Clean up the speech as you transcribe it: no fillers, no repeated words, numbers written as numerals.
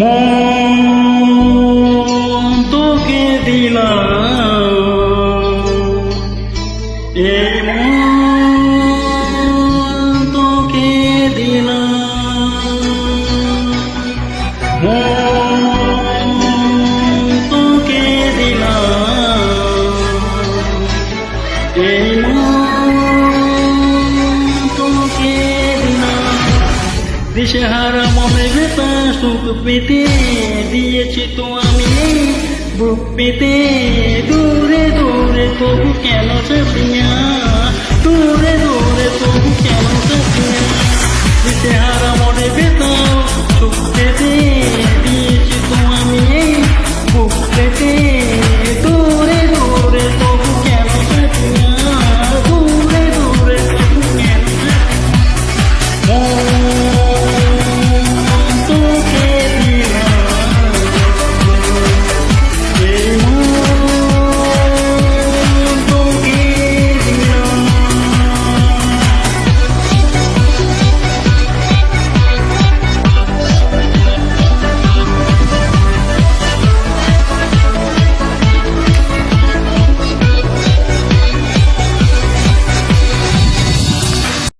মন তোকে দিলাম, এই মন তোকে দিলাম, মন তোকে দিলাম, এই মন তোকে দিলাম। দিশেহারা মনে ব্যথা সুখ পেতে দিয়েছি তো আমি বুক পেতে, দূরে দূরে তবু কেন সাথিয়া, দূরে দূরে তবু কেন সাথিয়া। দিশেহারা